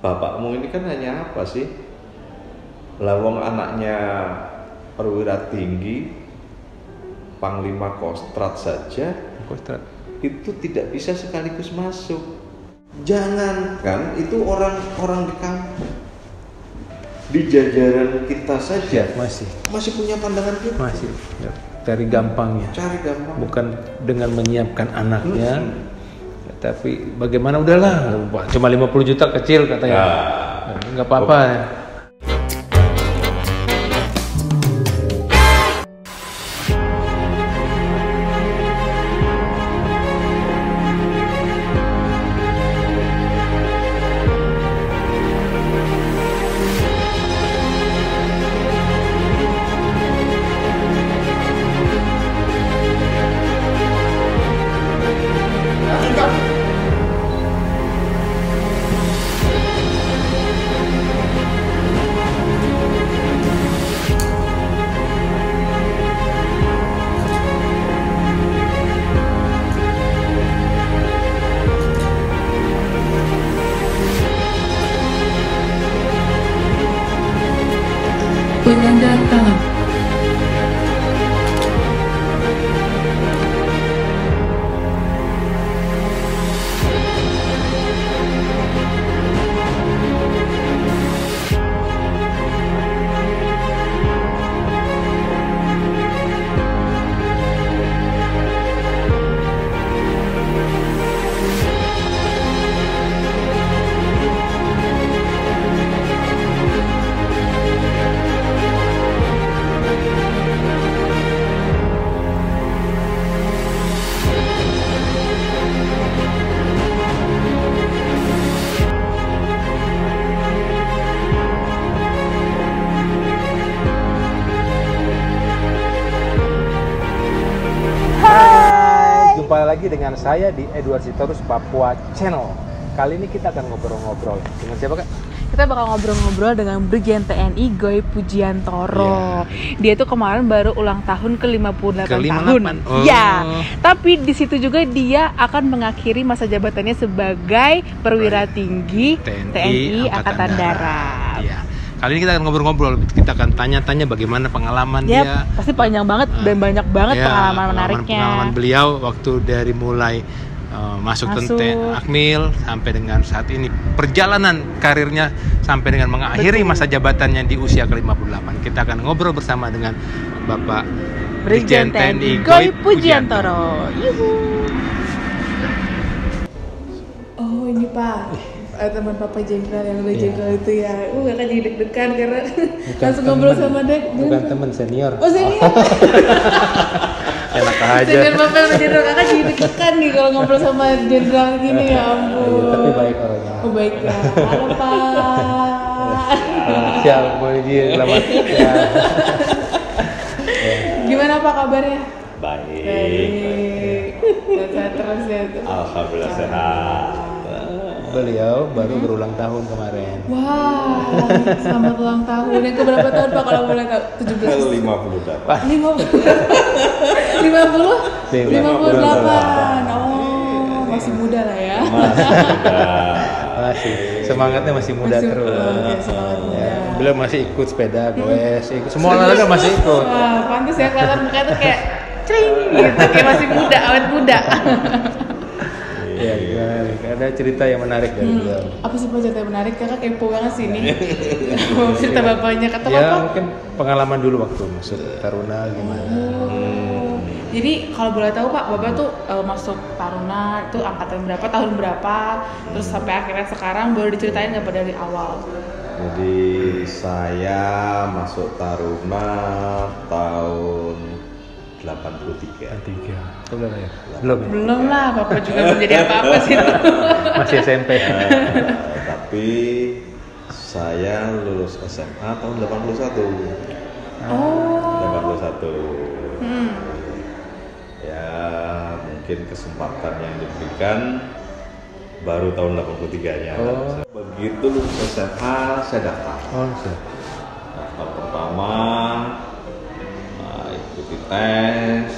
bapakmu ini kan hanya apa sih? Lawang anaknya perwira tinggi, Panglima Kostrad saja, itu tidak bisa sekaligus masuk. Jangankan itu orang-orang di kampung, di jajaran kita saja masih punya pandangan gitu. Masih cari gampangnya. Bukan dengan menyiapkan anaknya, tapi bagaimana udahlah, cuma 50 juta kecil katanya. Nggak apa-apa. Penanda Jumpa lagi dengan saya di Edward Sitorus Papua Channel. Kali ini kita akan ngobrol-ngobrol dengan siapa, Kak? kita bakal ngobrol-ngobrol dengan Brigjen TNI Goy Pujiantoro. Dia tuh kemarin baru ulang tahun ke-58 tahun. Ya, tapi di situ juga dia akan mengakhiri masa jabatannya sebagai perwira tinggi TNI Angkatan Darat. Ya. Kali ini kita akan ngobrol-ngobrol, kita akan tanya-tanya bagaimana pengalaman dia. Pasti panjang banget dan banyak banget pengalaman menariknya. Pengalaman beliau waktu dari mulai masuk tentara Akmil sampai dengan saat ini, perjalanan karirnya sampai dengan mengakhiri masa jabatannya di usia ke-58. Kita akan ngobrol bersama dengan Bapak Brigjen TNI Goy Pujiantoro. Oh ini Pak, teman Papa Jenderal yang udah jenderal itu ya. Kakak jadi deg-degan karena langsung ngobrol sama dia. Bukan teman, senior. Oh senior. Enak aja. Senior Papa yang jenderal, kakak jadi deg-degan nih kalau ngobrol sama jenderal gini, ya ampun. Tapi baik orangnya. Oh baik ya. Halo Pak. Siap, boleh dia selamat. Gimana Pak kabarnya? Baik. Sehat terus ya. Alhamdulillah sehat. Beliau baru berulang tahun kemarin. Wah, selamat ulang tahun. Yang keberapa tahun Pak kalau boleh tahu? 17. 58. Oh, masih muda lah ya. Masih semangatnya masih muda terus. Semangat muda. Beliau masih ikut sepeda, goes, semua olahraga masih ikut. Wah, pantas ya kelihatan mukanya tuh kayak cering gitu, kayak masih muda, awet muda. Ya, ada cerita yang menarik dari beliau. Apa sih Pak cerita yang menarik? Kakak kepo banget sih ini. Cerita bapaknya kata ya, Bapak. Mungkin pengalaman dulu waktu masuk Taruna gimana. Jadi kalau boleh tahu Pak, Bapak tuh masuk Taruna itu angkatan berapa, tahun berapa, terus sampai akhirnya sekarang, boleh diceritain nggak Pak dari awal? Jadi saya masuk Taruna tahun 83. Belum ya? Belum lah, Bapak juga belum jadi apa-apa sih. Masih SMP. Tapi saya lulus SMA tahun 81. Oh. 81. Ya mungkin kesempatan yang diberikan baru tahun 83-nya. Begitu lulus SMA saya daftar. Daftar pertama, ikuti tes,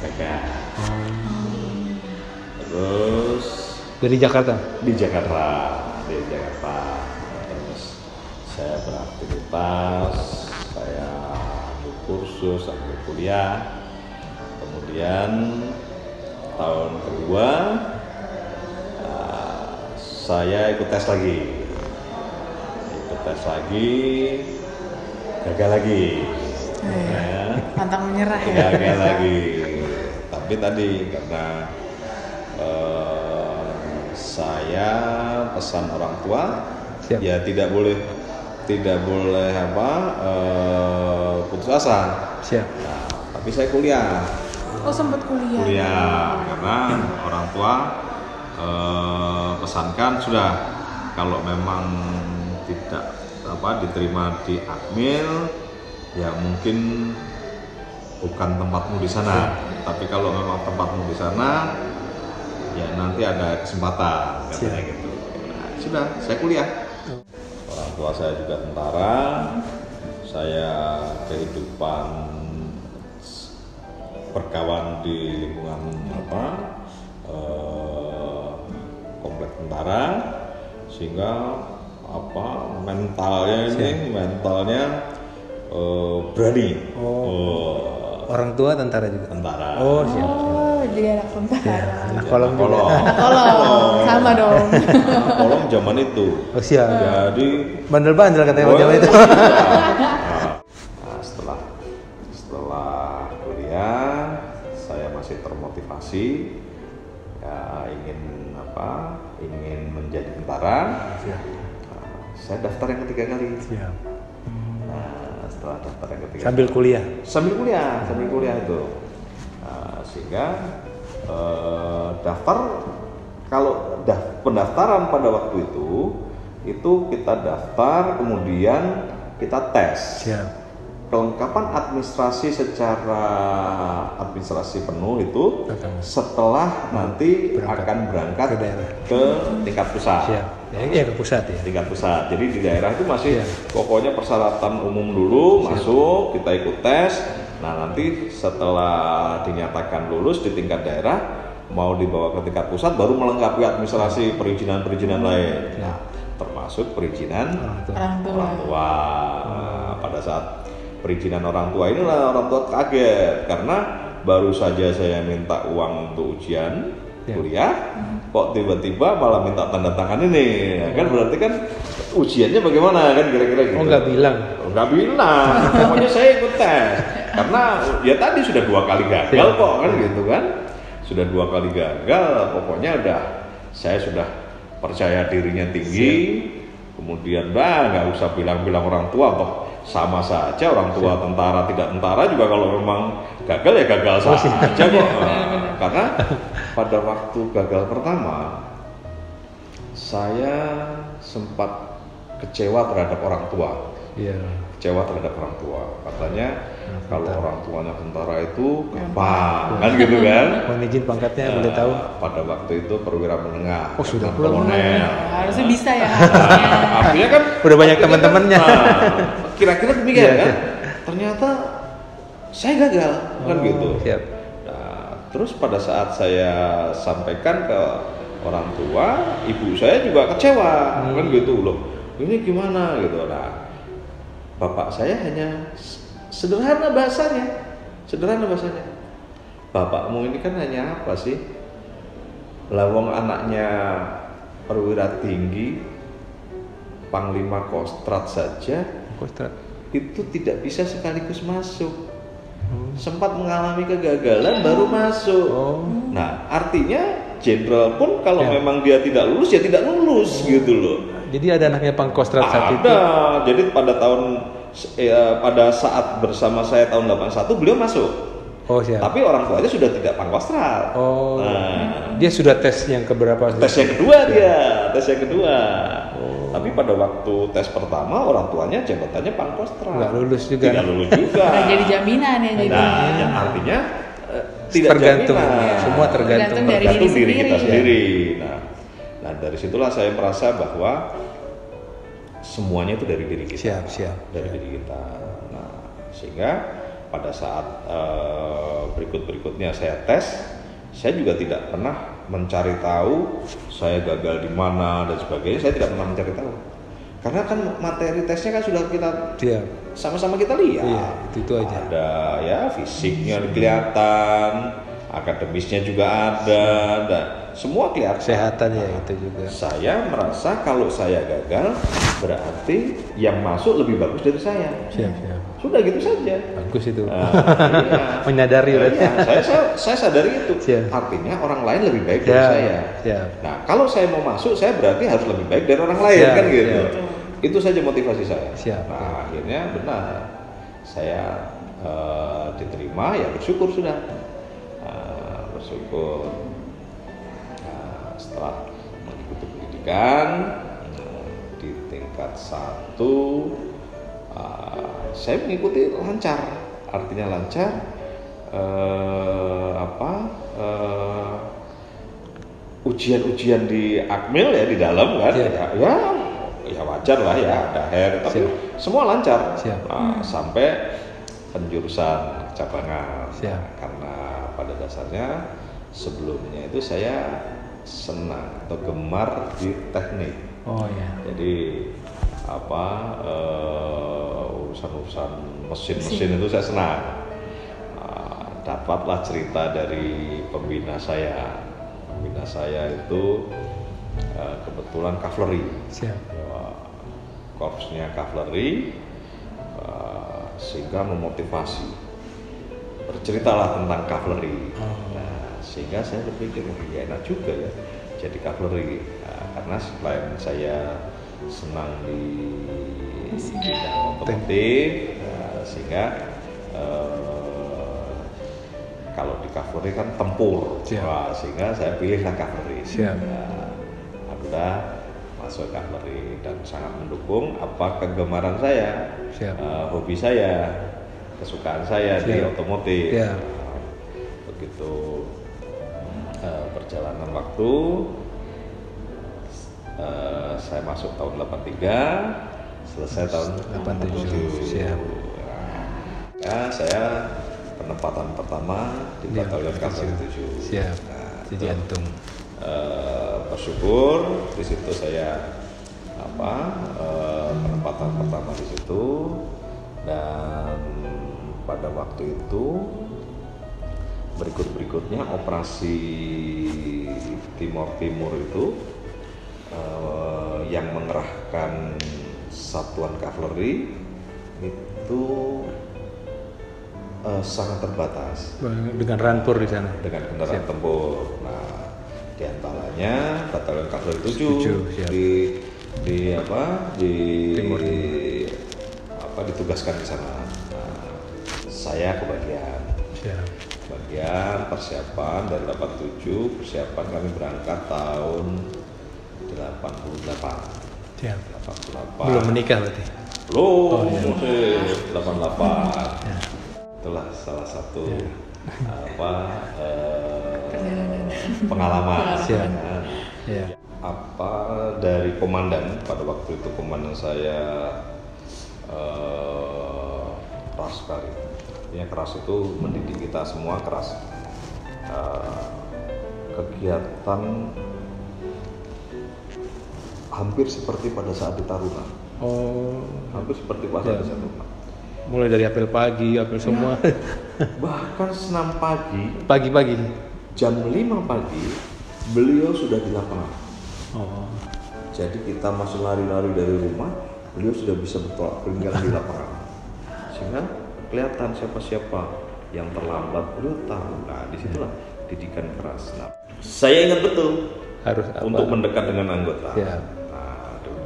gagal. Terus dari Jakarta? Di Jakarta. saya beraktivitas, saya ambil kursus, ambil kuliah. Kemudian tahun kedua saya ikut tes lagi, gagal lagi. Pantang menyerah ya. Gagal lagi. Tapi tadi karena saya pesan orang tua, siap, ya tidak boleh putus asa. Siap. Nah, tapi saya kuliah. Oh, sempat kuliah. Kuliah karena orang tua pesankan sudah, kalau memang tidak diterima di Akmil, ya mungkin bukan tempatmu di sana. Tapi kalau memang tempatmu di sana, ya nanti ada kesempatan, katanya gitu. Nah, sudah, saya kuliah. Orang tua saya juga tentara, saya kehidupan berkawan di lingkungan komplek tentara, sehingga mentalnya berani. Orang tua tentara juga. Tentara. Oh, siap. Oh, jadi anak tentara. Anak kolong juga. Anak kolong, sama dong. Anak kolong zaman itu. Oh, siap. Jadi bandel-bandel katanya zaman itu. Nah, setelah kuliah, saya masih termotivasi, ya ingin menjadi tentara. Siap. Nah, saya daftar yang ketiga kali. Siap. Nah, setelah daftar yang ketiga sambil kuliah itu, sehingga pendaftaran pada waktu itu kita daftar, kemudian kita tes. Siap. Kelengkapan administrasi penuh itu setelah nanti akan berangkat ke tingkat pusat. Siap. Ya, ke pusat ya. Tingkat pusat. Jadi di daerah itu masih pokoknya persyaratan umum dulu, masuk, kita ikut tes. Nah, nanti setelah dinyatakan lulus di tingkat daerah, mau dibawa ke tingkat pusat, baru melengkapi administrasi perizinan lain. Nah, termasuk perizinan orang tua. Pada saat perizinan orang tua inilah orang tua kaget, karena baru saja saya minta uang untuk ujian kuliah, kok tiba-tiba malah minta tanda tangan ini. Kan berarti kan ujiannya bagaimana kan kira-kira gitu. Nggak bilang. Pokoknya saya ikut tes, karena ya tadi sudah 2 kali gagal kok kan gitu kan. Sudah 2 kali gagal, pokoknya saya sudah percaya dirinya tinggi. Kemudian nggak usah bilang-bilang orang tua, toh sama saja orang tua tentara tidak tentara juga, kalau memang gagal ya gagal saja kok. Karena pada waktu gagal pertama saya sempat kecewa terhadap orang tua. Kecewa terhadap orang tua, katanya kalau orang tuanya tentara itu gampang kan gitu kan. Mohon izin pangkatnya boleh tahu? Pada waktu itu perwira menengah. Oh, sudah kolonel. Harusnya bisa ya. Artinya kan udah banyak teman-temannya. Kira-kira demikian kan. Ternyata saya gagal kan gitu. Siap. Nah, terus pada saat saya sampaikan ke orang tua, ibu saya juga kecewa kan gitu loh. Ini gimana gitu. Nah, bapak saya hanya sederhana bahasanya. Bapakmu ini kan hanya apa sih? Lawang anaknya perwira tinggi, panglima kostrat saja. Itu tidak bisa sekaligus masuk. Sempat mengalami kegagalan baru masuk. Nah, artinya jenderal pun kalau memang dia tidak lulus ya tidak lulus gitu loh. Jadi ada anaknya pangkostrat saat itu. Jadi pada saat bersama saya tahun 81 beliau masuk. Oh, siap. Tapi orang tuanya sudah tidak pangkostrat. Oh. Dia sudah tes yang keberapa? Tes yang kedua tes yang kedua. Tapi pada waktu tes pertama orang tuanya jabatannya pangkostrat. Nggak lulus juga. Tidak lulus juga. Jadi jaminan ya jadi. Nah, yang artinya tidak tergantung. Jaminan. Semua tergantung dari diri kita sendiri. Nah, dari situlah saya merasa bahwa semuanya itu dari diri kita. Dari diri kita. Nah, sehingga pada saat berikutnya saya tes, saya juga tidak pernah mencari tahu saya gagal di mana dan sebagainya. Saya tidak pernah mencari tahu, Karena kan materi tesnya kan sudah kita sama-sama kita lihat. Iya, itu aja. Ada ya fisiknya kelihatan, akademisnya juga ada, dan semua kelihatan. Kesehatan ya itu juga. Saya merasa kalau saya gagal berarti yang masuk lebih bagus dari saya. Siap. Sudah gitu saja. Bagus itu. Iya. Menyadari berarti. Saya sadari itu. Siap. Artinya orang lain lebih baik dari saya. Siap. Nah, kalau saya mau masuk, saya berarti harus lebih baik dari orang lain, kan gitu. Itu saja motivasi saya. Siap. Nah, akhirnya benar. Saya diterima, ya bersyukur sudah. Bersyukur. Setelah mengikuti pendidikan di tingkat 1, saya mengikuti lancar, artinya lancar. Ujian-ujian di Akmil ya di dalam kan, ya wajar lah ya, ada hair, tapi semua lancar. Sampai penjurusan cabangan. Karena pada dasarnya sebelumnya itu saya senang atau gemar di teknik. Jadi urusan mesin-mesin itu saya senang. Dapatlah cerita dari pembina saya. Pembina saya itu kebetulan kavaleri. Korpsnya kavaleri, sehingga memotivasi. Berceritalah tentang kavaleri. Sehingga saya berpikir, ya enak juga ya jadi kavaleri. Karena selain saya senang di bidang otomotif, sehingga kalau di kavaleri kan tempur, sehingga saya pilihlah kavaleri. Alhamdulillah masuk kavaleri dan sangat mendukung apa kegemaran saya, hobi saya, kesukaan saya di otomotif. Begitu perjalanan waktu, saya masuk tahun 83, selesai tahun 87. Ya, saya penempatan pertama di Batalion Kavaleri 7. Jadi antum bersyukur di situ saya penempatan pertama di situ, dan pada waktu itu berikutnya operasi Timur itu yang mengerahkan satuan kavaleri itu sangat terbatas dengan rampur di sana, dengan kendaraan tempur. Nah, diantaranya Batalion Kavaleri 7 ditugaskan di sana. Nah, saya kebagian persiapan dari 87, persiapan kami berangkat tahun 88. 88. Belum menikah berarti? Belum, 88. Itulah salah satu pengalaman. Dari komandan, pada waktu itu komandan saya keras sekali. Artinya keras itu mendidik kita semua keras. Kegiatan hampir seperti pada saat di Taruna. Hampir seperti pada saat di Taruna. Mulai dari apel pagi, apel semua. Bahkan senam pagi. Jam 5 pagi beliau sudah di lapangan. Jadi kita masih lari-lari dari rumah, beliau sudah bisa bertolak pinggang di lapangan. Sehingga kelihatan siapa-siapa yang terlambat, beliau tahu. Nah, disitulah didikan keras. Nah, saya ingat betul harus untuk mendekat dengan anggota.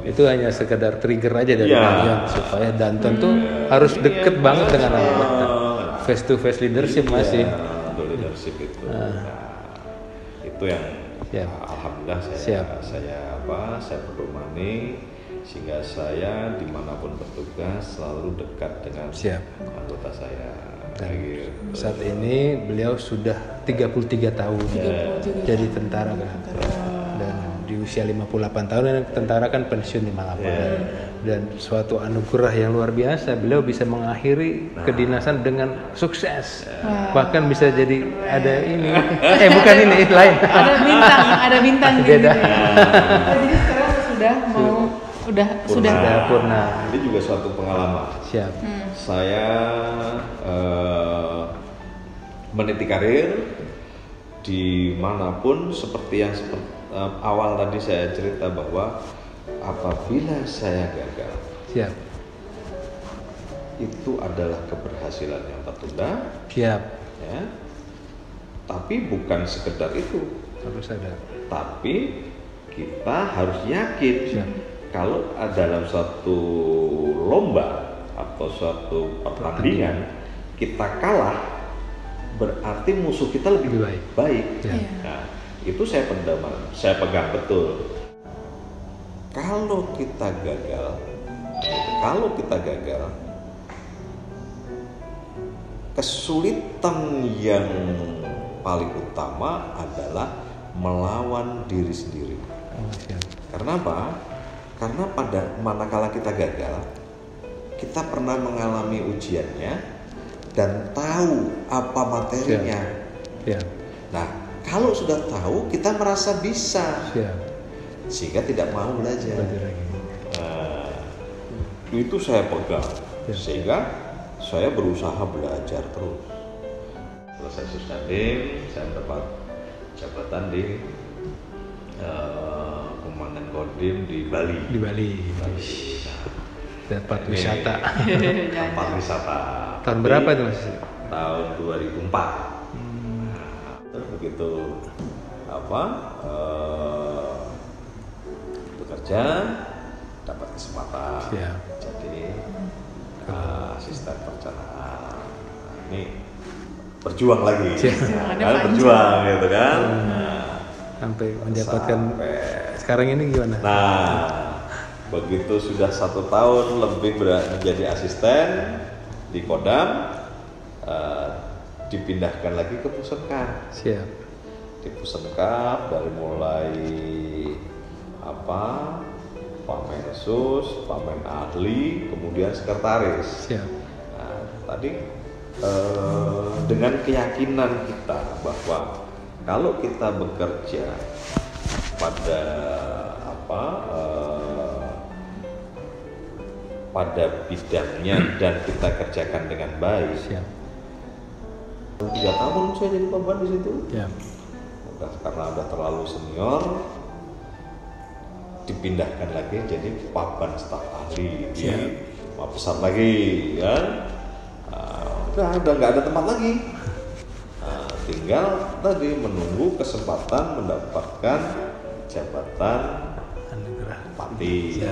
Itu hanya sekedar trigger aja dari kalian supaya Danton tuh harus deket banget dengan anggota. Face to face leadership masih. Untuk leadership itu. Itu yang alhamdulillah saya berdomani sehingga saya dimanapun bertugas selalu dekat dengan anggota saya. Saat ini beliau sudah 33 tahun jadi tentara kan. Dan di usia 58 tahun tentara kan pensiun 58 dan suatu anugerah yang luar biasa, beliau bisa mengakhiri kedinasan dengan sukses. Bahkan bisa jadi ada ini bukan ini lain, ada bintang gitu. Jadi sekarang sudah mau sudah purna. Ini juga suatu pengalaman. Siap. Saya meniti karir dimanapun, seperti yang awal tadi saya cerita bahwa apabila saya gagal, Siap. itu adalah keberhasilan yang tertunda. Siap. Ya. Tapi bukan sekedar itu, Harus ada. tapi kita harus yakin Siap. kalau dalam suatu lomba atau suatu pertandingan kita kalah, berarti musuh kita lebih baik. Ya. Nah, itu saya pegang betul. Kalau kita gagal, kesulitan yang paling utama adalah melawan diri sendiri. Karena apa? Karena pada manakala kita gagal, kita pernah mengalami ujiannya dan tahu apa materinya. Siap. Nah, kalau sudah tahu, kita merasa bisa, sehingga tidak mau belajar. Nah, itu saya pegang, sehingga saya berusaha belajar terus. Selesai Susnadim, saya mendapat jabatan di Komandan Kodim di Bali. Nah, dapat wisata. Tempat wisata. Tahun berapa itu Mas? Tahun 2004. Terus begitu bekerja, dapat kesempatan jadi asisten perencanaan. Nah, ini berjuang lagi, berjuang gitu kan. Sampai mendapatkan sekarang ini gimana? Nah, begitu sudah 1 tahun lebih menjadi asisten di Kodam, dipindahkan lagi ke Pusenkab. Siap. Di Pusenkab dari mulai Pamensus, Pamen Ahli, kemudian sekretaris. Siap. Nah, tadi dengan keyakinan kita bahwa kalau kita bekerja pada pada bidangnya dan kita kerjakan dengan baik. Siap. 3 tahun saya jadi beban di situ. Karena udah terlalu senior, dipindahkan lagi jadi papan staf ahli di Mabesar lagi, kan? Udah nggak ada tempat lagi. Tinggal tadi menunggu kesempatan mendapatkan jabatan Pati.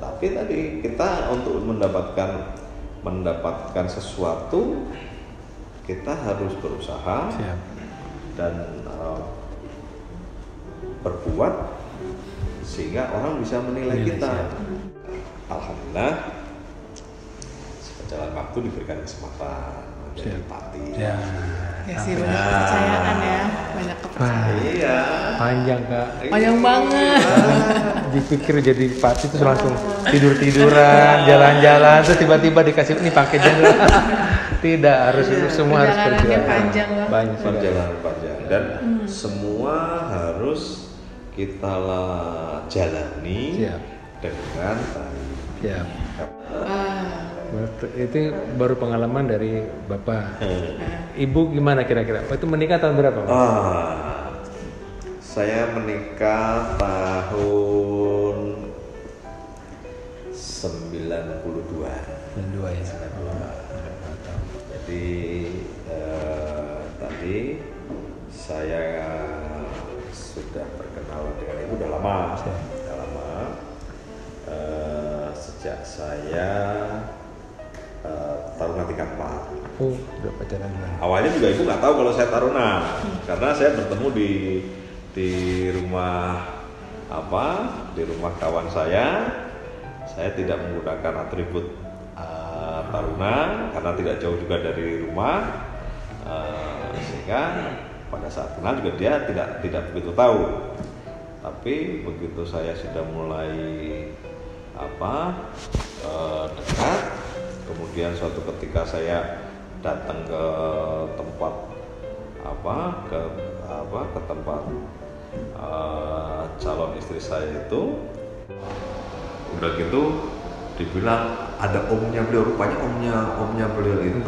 Tapi tadi kita untuk mendapatkan sesuatu, kita harus berusaha dan berbuat sehingga orang bisa menilai kita. Alhamdulillah, sejalan waktu diberikan kesempatan menjadi Pati. Ya sih, banyak kepercayaan ya, banyak kepercayaan. Iya. Panjang Kak. Panjang banget. Dipikir jadi Pati terus langsung tiduran, jalan-jalan, terus tiba-tiba dikasih ini paketnya. Tidak, harus semua harus berjalan. Panjang banyak perjalanan panjang dan semua harus kita jalani dengan baik. Itu baru pengalaman dari Bapak. Ibu gimana kira-kira? Itu menikah tahun berapa? Saya menikah tahun 92. 92 ya. Jadi tadi saya sudah berkenalan dengan ibu udah lama. Sejak saya Taruna tingkat 4. Udah pacaran duluan. Awalnya juga ibu nggak tahu kalau saya taruna, karena saya bertemu di rumah di rumah kawan saya. Saya tidak menggunakan atribut taruna karena tidak jauh juga dari rumah, sehingga pada saat kenal juga dia tidak begitu tahu. Tapi begitu saya sudah mulai dekat, kemudian suatu ketika saya datang ke tempat ke tempat calon istri saya itu, Udah gitu dibilang ada omnya beliau, rupanya omnya beliau itu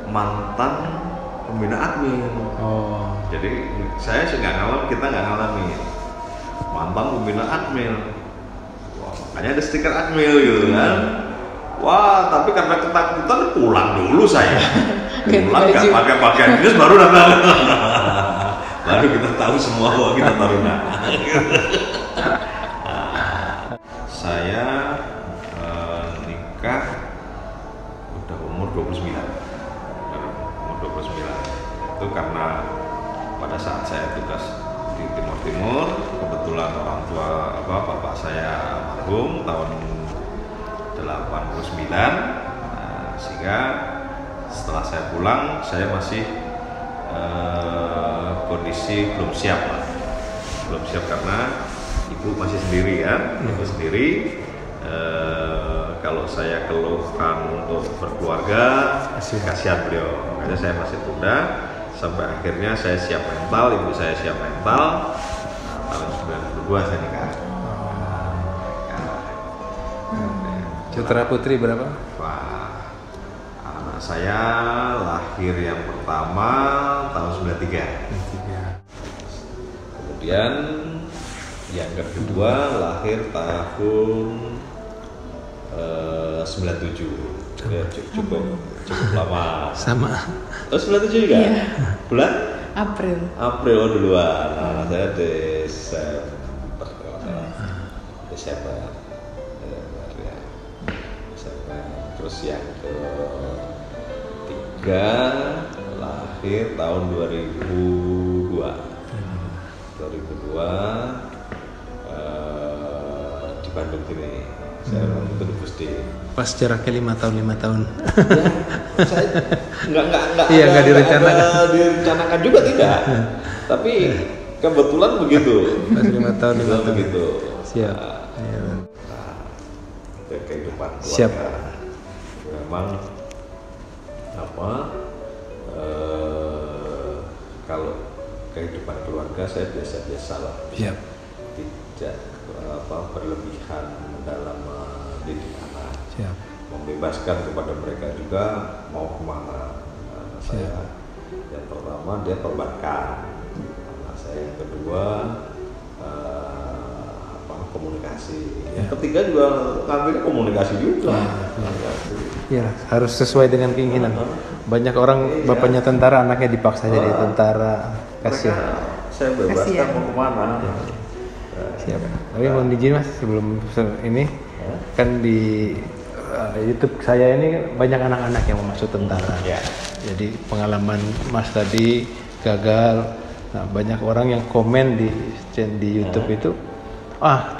mantan pembina Akmil. Jadi saya sih nggak ngalamin, kita nggak ngalamin mantan pembina Akmil. Wah, makanya ada stiker Akmil gitu kan. Wah, tapi karena ketakutan pulang dulu saya. Pulang nggak pakai pakaian dinas, baru datang. Baru kita tahu semua bahwa kita taruna. Saya nikah udah umur 29. Itu karena pada saat saya tugas di Timur Timur, kebetulan orang tua bapak saya almarhum tahun 89, sehingga setelah saya pulang saya masih kondisi belum siap karena ibu masih sendiri kan, ibu sendiri. Kalau saya keluhkan untuk berkeluarga, kasihan beliau, makanya saya masih tunda sampai akhirnya saya siap mental, ibu saya siap mental. Tahun 92 saya nikah. Putra putri berapa? Wah, anak saya lahir yang pertama tahun 93. Kemudian yang kedua lahir tahun 97. Ya, cukup lama. Sama. Oh, 97 juga? Iya. Bulan? April duluan. Nah, saya Desember. Terus yang ketiga lahir tahun 2002 di Bandung sini. Saya waktu itu di Pusdi. Pas jaraknya 5 tahun. Ya, saya nggak direncanakan juga tidak. Tapi kebetulan begitu. Pas 5 tahun begitu. Siap. Kehidupan keluarga. Siap. Memang kalau kehidupan keluarga saya biasa-biasa lah. Siap. Tidak berlebihan dalam mendidik anak. Siap. Membebaskan kepada mereka juga mau kemana. Saya yang pertama dia perbankan. Anak saya yang kedua komunikasi. Yang ketiga juga ngambilnya komunikasi juga. Ya, harus sesuai dengan keinginan. Banyak orang bapaknya tentara, anaknya dipaksa jadi tentara. Kasihan. Saya bebaskan mau kemana. Siap. Tapi mohon izin Mas, sebelum ini kan di YouTube saya ini banyak anak-anak yang mau masuk tentara. Jadi pengalaman Mas tadi gagal. Nah, banyak orang yang komen di YouTube itu,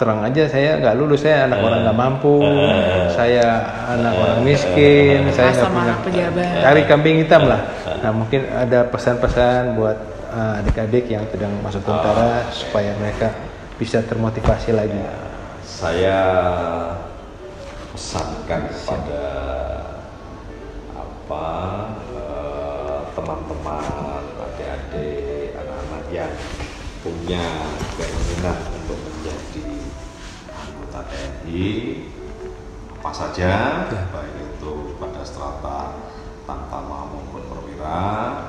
terang aja saya nggak lulus, saya anak orang nggak mampu, saya anak orang miskin, saya nggak punya pejabat, cari kambing hitam lah. Nah, mungkin ada pesan-pesan buat adik-adik yang sedang masuk tentara supaya mereka bisa termotivasi lagi. Saya pesankan kepada teman-teman, adik-adik, anak-anak yang punya keinginan untuk menjadi anggota TNI apa saja, baik itu pada strata tamtama maupun perwira,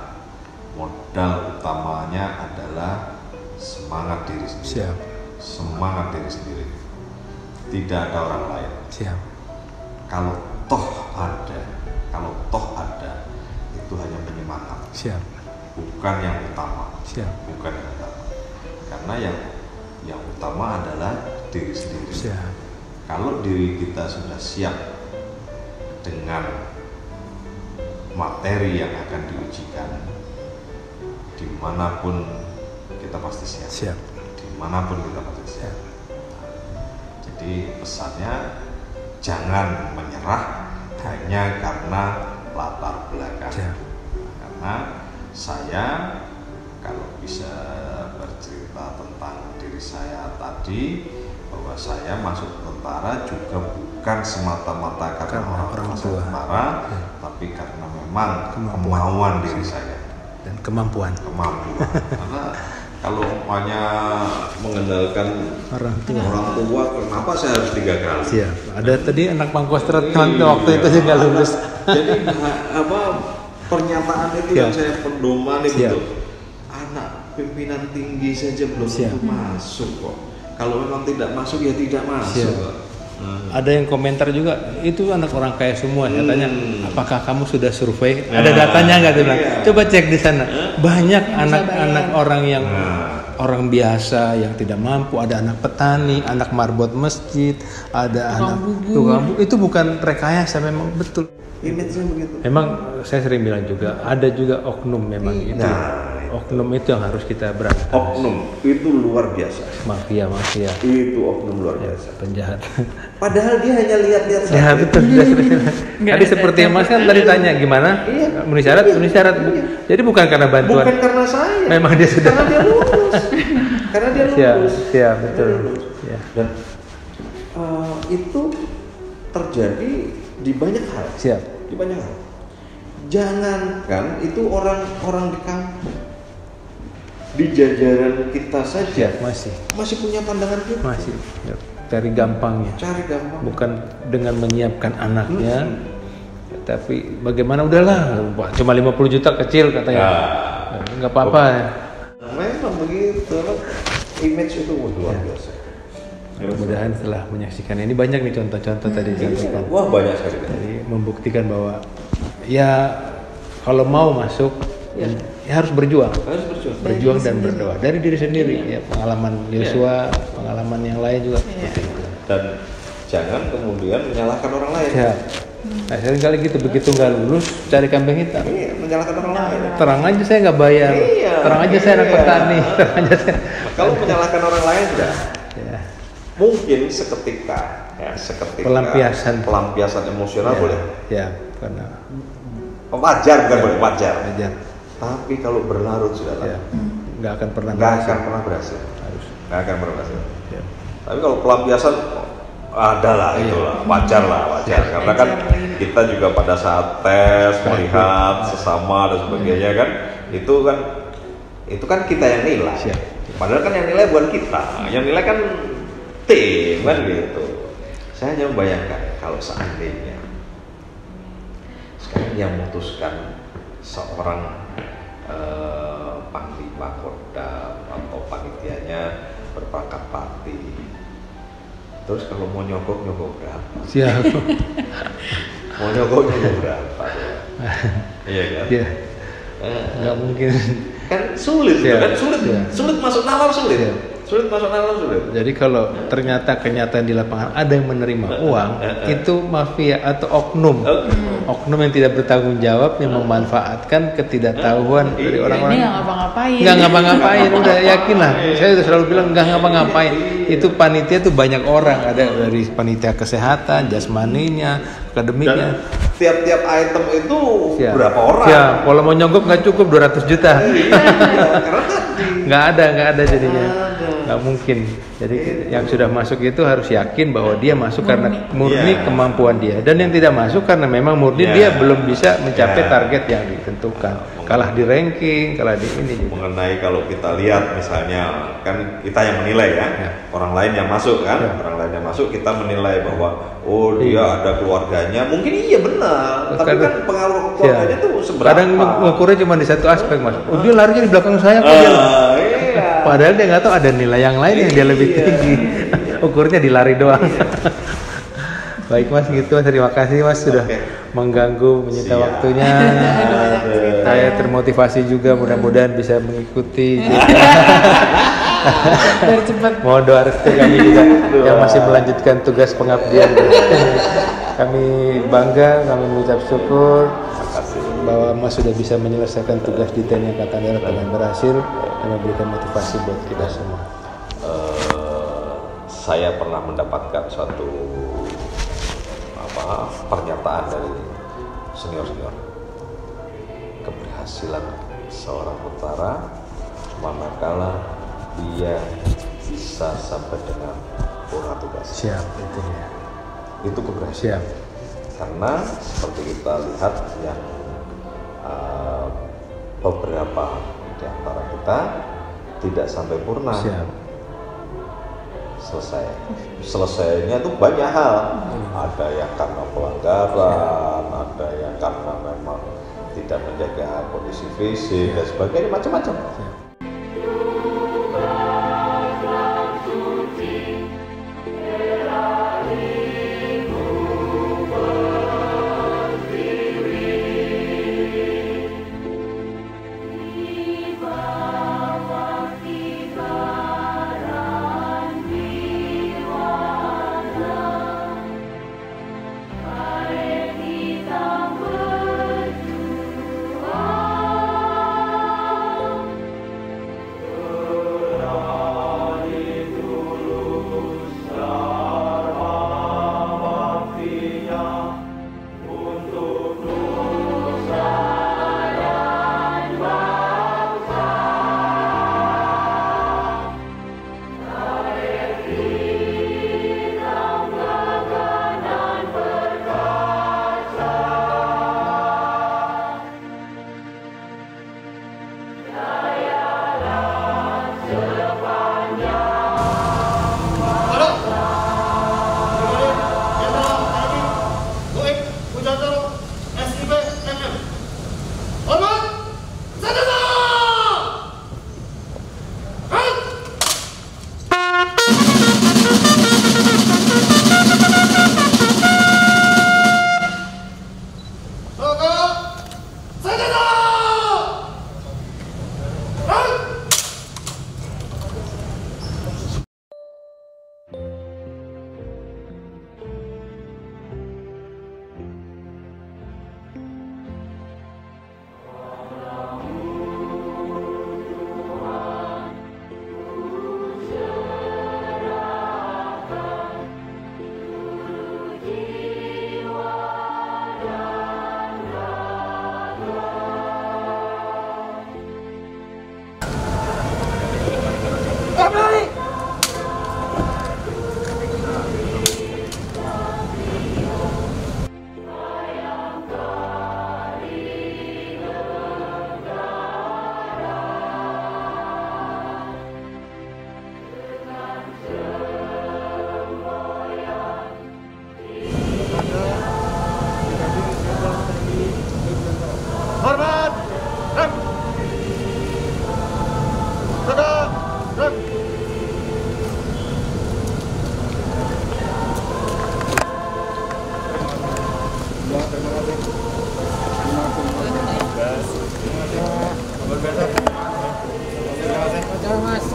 modal utamanya adalah semangat diri sendiri. Siap. Semangat diri sendiri. Tidak ada orang lain. Siap. Kalau toh ada, itu hanya penyemangat. Siap. Bukan yang utama. Siap. Bukan yang utama. Karena yang utama adalah diri sendiri. Siap. Kalau diri kita sudah siap dengan materi yang akan diujikan, dimanapun kita pasti siap. Siap. Dimanapun kita pasti siap. Jadi pesannya jangan menyerah hanya karena latar belakang. Siap. Karena saya kalau bisa bercerita tentang diri saya tadi, bahwa saya masuk tentara juga bukan semata-mata karena orang tua tentara, tapi karena memang kemauan diri saya dan kemampuan. Karena kalau umpamanya mengandalkan orang tua, kenapa saya harus 3 kali? Siap. Ada tadi anak Pangkostrat waktu itu sih nggak lulus. Jadi pernyataan itu yang saya pedoman itu, anak pimpinan tinggi saja belum tentu masuk kok. Kalau memang tidak masuk ya tidak masuk. Ada yang komentar juga, itu anak orang kaya semua. Saya tanya, apakah kamu sudah survei? Ada datanya nggak? Dia bilang, coba cek di sana. Banyak anak-anak orang yang orang biasa yang tidak mampu. Ada anak petani, anak marbot masjid, ada anak tukang bubur. Itu bukan rekayasa, memang betul. Image-nya begitu. Memang saya sering bilang juga, ada juga oknum memang itu. Oknum itu yang harus kita berantas. Oknum itu luar biasa. Mafia. Itu oknum luar biasa. Penjahat. Padahal dia hanya lihat-lihat saja. Ya betul. Tadi seperti yang Mas kan tadi tanya gimana? Memenuhi syarat. Jadi bukan karena bantuan. Bukan karena saya. Memang dia sudah. Karena dia lulus. Karena dia lulus. Siap, betul. Ya. Dan itu terjadi di banyak hal. Siap. Di banyak hal. Jangankan itu orang-orang di kampung, di jajaran kita saja masih punya pandangan gitu. Masih cari gampangnya. Bukan dengan menyiapkan anaknya, tapi bagaimana udahlah, cuma 50 juta kecil katanya. Nggak apa-apa. Memang begitu. Image itu luar biasa. Mudah-mudahan setelah menyaksikan ini banyak nih contoh-contoh tadi disampaikan. Wah, banyak sekali. Jadi membuktikan bahwa ya kalau mau masuk ya harus berjuang. Berjuang dan berdoa dari diri sendiri. Ya, pengalaman Yosua, pengalaman yang lain juga seperti itu. Dan jangan kemudian menyalahkan orang lain. Nah, seringkali gitu, begitu nggak lulus cari kambing hitam. Menyalahkan orang lain. Terang aja saya nggak bayar. Terang aja saya anak petani. Terang aja saya. Kalau menyalahkan orang lain sudah. Mungkin seketika pelampiasan emosional boleh. Ya, karena wajar. Tapi kalau berlarut sudah nggak akan pernah berhasil. Nggak akan pernah berhasil. Tapi kalau pelampiasan adalah itulah wajar. Karena kan kita juga pada saat tes melihat sesama dan sebagainya kan, itu kan kita yang nilai. Padahal kan yang nilai bukan kita, yang nilai kan tim kan gitu. Saya hanya membayangkan kalau seandainya sekarang yang memutuskan seorang panglima kodam atau panitianya berpangkat pati, terus kalau mau nyogok berapa? Siap. Mau nyogok berapa? Iya kan? Iya. Nggak mungkin. Kan sulit, sulit masuk nalar sulit. Jadi kalau ternyata kenyataan di lapangan ada yang menerima uang, itu mafia atau oknum yang tidak bertanggung jawab, yang memanfaatkan ketidaktahuan dari orang-orang. Nggak ngapa-ngapain, udah yakin lah. Saya udah selalu bilang nggak ngapa-ngapain. Itu panitia tuh banyak orang, ada dari panitia kesehatan, jasmaninya, akademiknya. Dan tiap-tiap item itu berapa orang? Kalau mau nyogok nggak cukup 200 juta. Nggak ada jadinya. Nggak mungkin. Jadi yang sudah masuk itu harus yakin bahwa dia masuk karena murni kemampuan dia, dan yang tidak masuk karena memang murni dia belum bisa mencapai target yang ditentukan, kalah di ranking, kalah di ini juga. Mengenai kalau kita lihat misalnya kan kita yang menilai orang lain yang masuk kan, orang lain yang masuk kita menilai bahwa dia ada keluarganya, mungkin iya benar, tapi kan pengaruh keluarganya tuh seberapa? Kadang ngukurnya cuma di satu aspek, Mas. Dia larinya di belakang saya kok dia. Padahal dia nggak tahu ada nilai yang lain yang dia lebih tinggi. Ukurnya di lari doang. Baik Mas, gitu. Terima kasih Mas sudah mengganggu, menyita waktunya. Saya termotivasi juga, mudah-mudahan bisa mengikuti. Mohon doa restu kami juga yang masih melanjutkan tugas pengabdian. Kami bangga, kami mengucap syukur bahwa Mas sudah bisa menyelesaikan tugas di TNI Angkatan Darat dengan berhasil dan memberikan motivasi buat kita semua. Saya pernah mendapatkan suatu pernyataan dari senior-senior, keberhasilan seorang tentara manakala dia bisa sampai dengan purna tugas. Siap, itu dia. Itu keberhasilan. Karena seperti kita lihat beberapa di antara kita tidak sampai purna. Siap. Selesainya tuh banyak hal. Ada yang karena pelanggaran, ada yang karena memang tidak menjaga kondisi fisik dan sebagainya, macam-macam.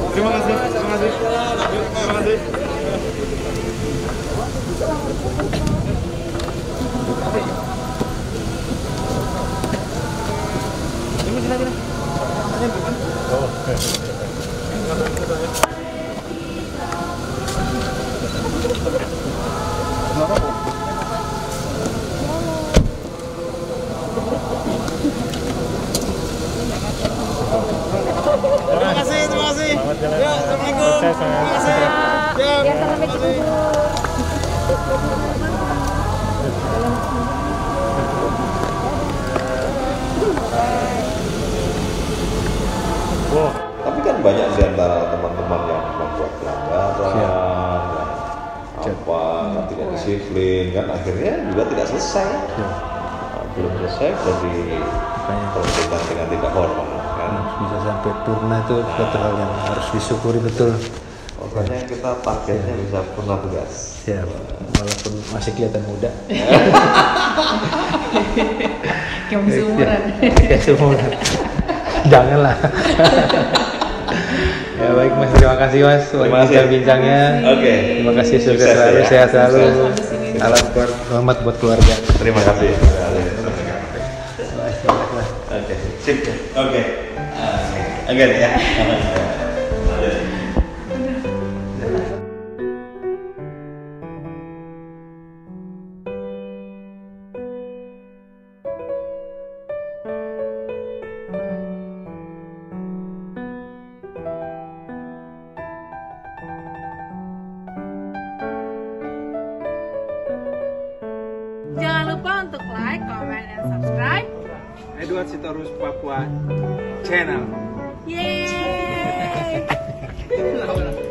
Terima kasih. Ya, assalamualaikum. Terima kasih. Ya, Wow. Tapi kan banyak di antara teman-teman yang membuat pelanggaran, yang tidak disiplin, kan akhirnya juga tidak selesai. Belum selesai jadi perbuatan dengan tidak hormat, kan? Bisa sampai purna itu suatu hal yang harus disyukuri betul. Pokoknya kita targetnya bisa purna tugas. Siap. Walaupun masih kelihatan muda. Kayak seumuran. Kayak seumuran. Janganlah. Ya baik Mas, terima kasih Mas buat bincang-bincangnya. Oke. Terima kasih, sukses selalu, sehat selalu. Salam hormat buat keluarga. Terima kasih. Oke, sip. Oke. Oke ya. Jangan lupa untuk like, comment, dan subscribe Edward Sitorus Papua Channel. Yeay! Bye.